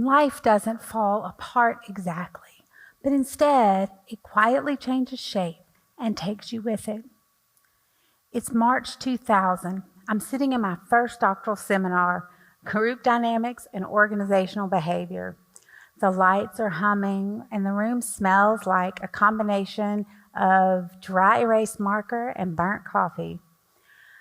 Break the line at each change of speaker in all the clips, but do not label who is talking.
life doesn't fall apart exactly, but instead it quietly changes shape and takes you with it. It's March 2000. I'm sitting in my first doctoral seminar, Group Dynamics and Organizational Behavior. The lights are humming, and the room smells like a combination of dry erase marker and burnt coffee.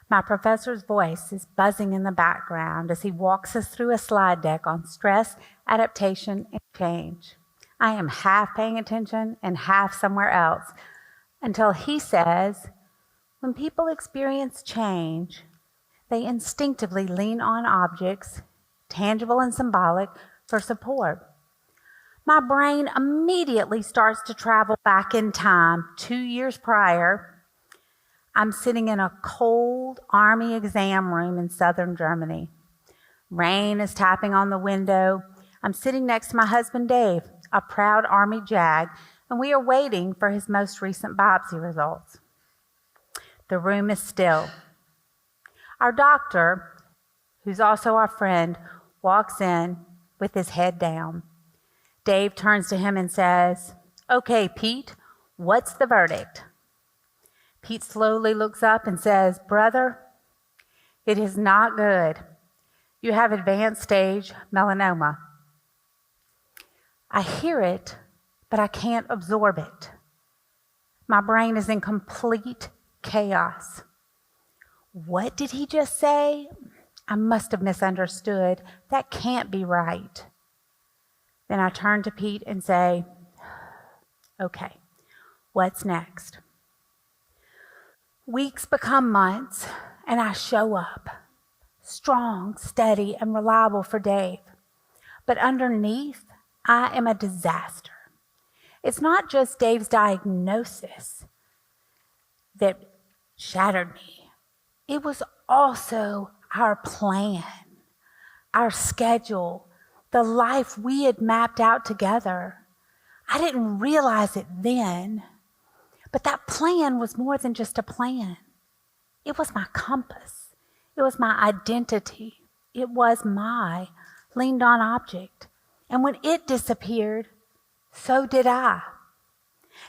My professor's voice is buzzing in the background as he walks us through a slide deck on stress, adaptation, and change. I am half paying attention and half somewhere else until he says, when people experience change, they instinctively lean on objects, tangible and symbolic, for support. My brain immediately starts to travel back in time 2 years prior. I'm sitting in a cold army exam room in southern Germany. Rain is tapping on the window. I'm sitting next to my husband, Dave, a proud Army JAG, and we are waiting for his most recent biopsy results. The room is still. Our doctor, who's also our friend, walks in with his head down. Dave turns to him and says, "Okay, Pete, what's the verdict?" Pete slowly looks up and says, "Brother, it is not good. You have advanced stage melanoma." I hear it, but I can't absorb it. My brain is in complete chaos. What did he just say? I must have misunderstood. That can't be right. Then I turn to Pete and say, "Okay, what's next?" Weeks become months, and I show up, strong, steady, and reliable for Dave. But underneath, I am a disaster. It's not just Dave's diagnosis that shattered me. It was also our plan, our schedule, the life we had mapped out together. I didn't realize it then, but that plan was more than just a plan. It was my compass. It was my identity. It was my leaned on object. And when it disappeared, so did I.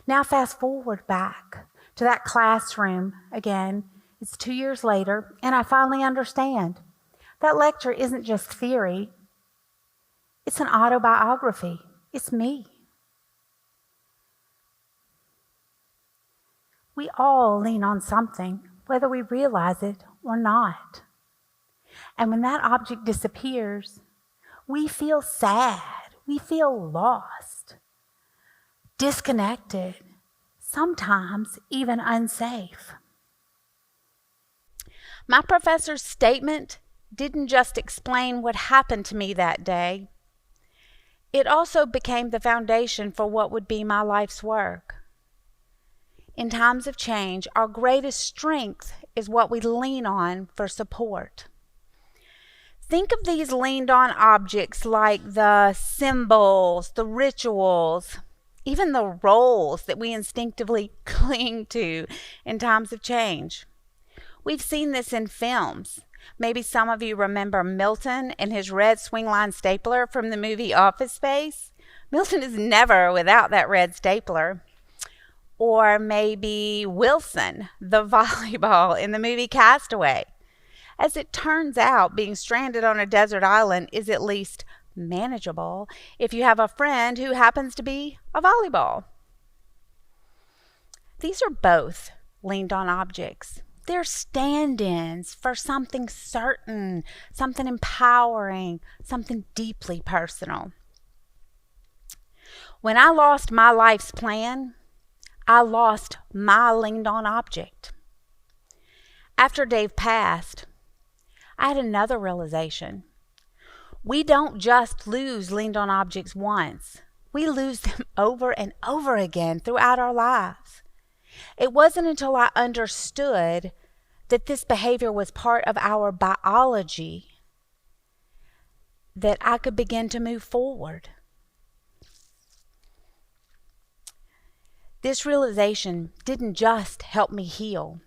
Now fast forward back to that classroom again. It's 2 years later, and I finally understand. That lecture isn't just theory. It's an autobiography. It's me. We all lean on something, whether we realize it or not. And when that object disappears, we feel sad. We feel lost, disconnected, sometimes even unsafe. My professor's statement didn't just explain what happened to me that day. It also became the foundation for what would be my life's work. In times of change, our greatest strength is what we lean on for support. Think of these leaned on objects like the symbols, the rituals, even the roles that we instinctively cling to in times of change. We've seen this in films. Maybe some of you remember Milton and his red swingline stapler from the movie Office Space. Milton is never without that red stapler. Or maybe Wilson, the volleyball in the movie Castaway. As it turns out, being stranded on a desert island is at least manageable if you have a friend who happens to be a volleyball. These are both leaned on objects. They're stand-ins for something certain, something empowering, something deeply personal. When I lost my life's plan, I lost my leaned on object. After Dave passed, I had another realization. We don't just lose leaned on objects once. We lose them over and over again throughout our lives. It wasn't until I understood that this behavior was part of our biology that I could begin to move forward. This realization didn't just help me heal.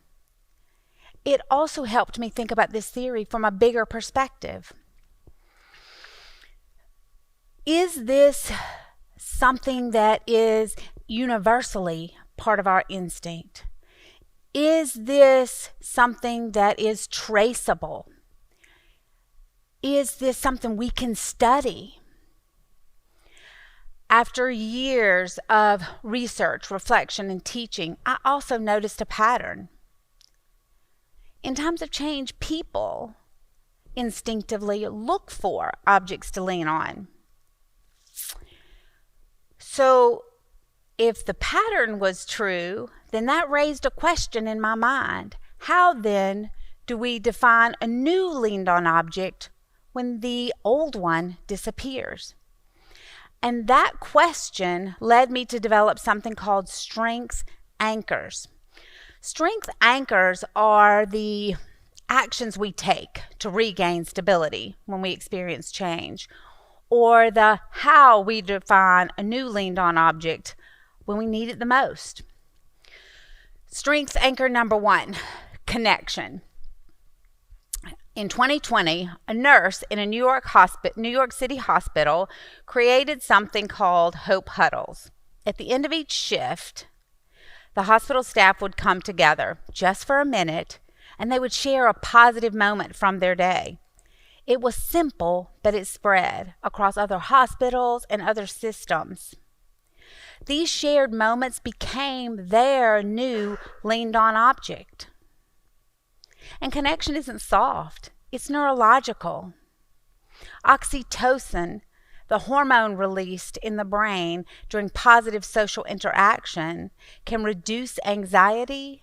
It also helped me think about this theory from a bigger perspective. Is this something that is universally part of our instinct? Is this something that is traceable? Is this something we can study? After years of research, reflection, and teaching, I also noticed a pattern. In times of change, people instinctively look for objects to lean on. So, if the pattern was true, then that raised a question in my mind. How then do we define a new leaned on object when the old one disappears? And that question led me to develop something called strength anchors. Strength anchors are the actions we take to regain stability when we experience change, or the how we define a new leaned on object when we need it the most. Strength anchor number 1, connection. In 2020, a nurse in a New York City hospital created something called Hope Huddles. At the end of each shift, the hospital staff would come together just for a minute, and they would share a positive moment from their day. It was simple, but it spread across other hospitals and other systems. These shared moments became their new leaned-on object. And connection isn't soft, it's neurological. Oxytocin, the hormone released in the brain during positive social interaction, can reduce anxiety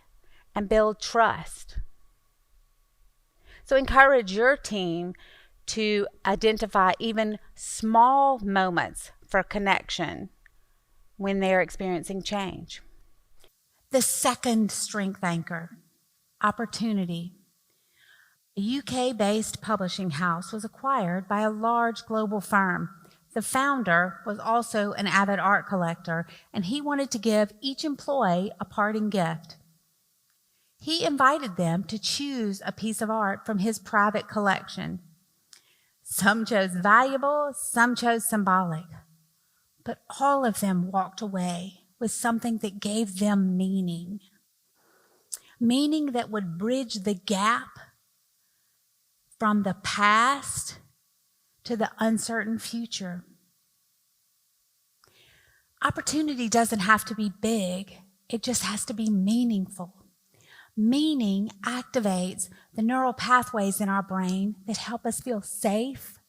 and build trust. So encourage your team to identify even small moments for connection when they're experiencing change. The second strength anchor, opportunity. A UK-based publishing house was acquired by a large global firm. The founder was also an avid art collector, and he wanted to give each employee a parting gift. He invited them to choose a piece of art from his private collection. Some chose valuable, some chose symbolic, but all of them walked away with something that gave them meaning. Meaning that would bridge the gap from the past to the uncertain future. Opportunity doesn't have to be big, it just has to be meaningful. Meaning activates the neural pathways in our brain that help us feel safe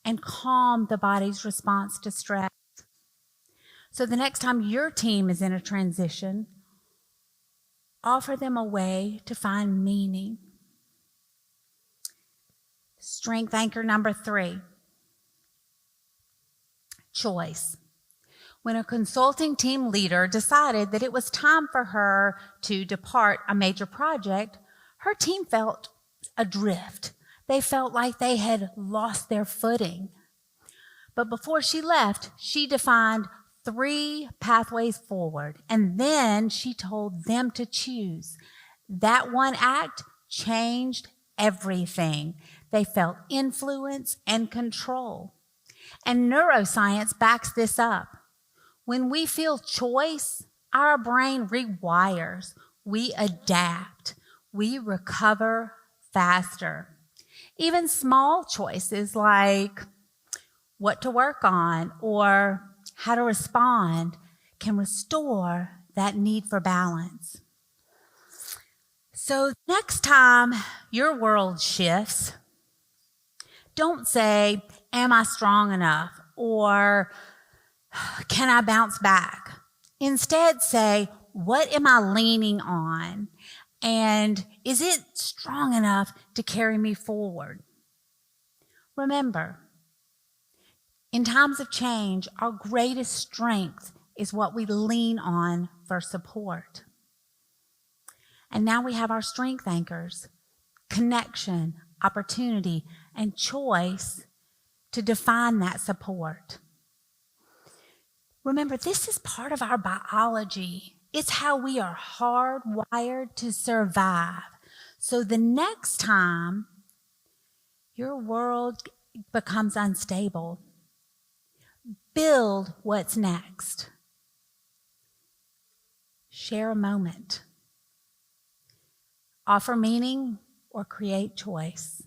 and calm the body's response to stress. So the next time your team is in a transition, offer them a way to find meaning. Strength anchor number 3, choice. When a consulting team leader decided that it was time for her to depart a major project, her team felt adrift. They felt like they had lost their footing. But before she left, she defined 3 pathways forward, and then she told them to choose. That one act changed everything. They felt influence and control. And neuroscience backs this up. When we feel choice, our brain rewires, we adapt, we recover faster. Even small choices like what to work on or how to respond can restore that need for balance. So next time your world shifts, don't say, "Am I strong enough?" or "Can I bounce back?" Instead, say, "What am I leaning on? And is it strong enough to carry me forward?" Remember, in times of change, our greatest strength is what we lean on for support. And now we have our strength anchors, connection, opportunity, and choice to define that support. Remember, this is part of our biology. It's how we are hardwired to survive. So the next time your world becomes unstable, Build what's next. Share a moment. Offer meaning or create choice.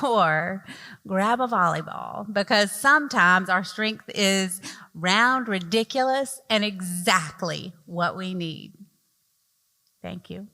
Or grab a volleyball, because sometimes our strength is round, ridiculous, and exactly what we need. Thank you.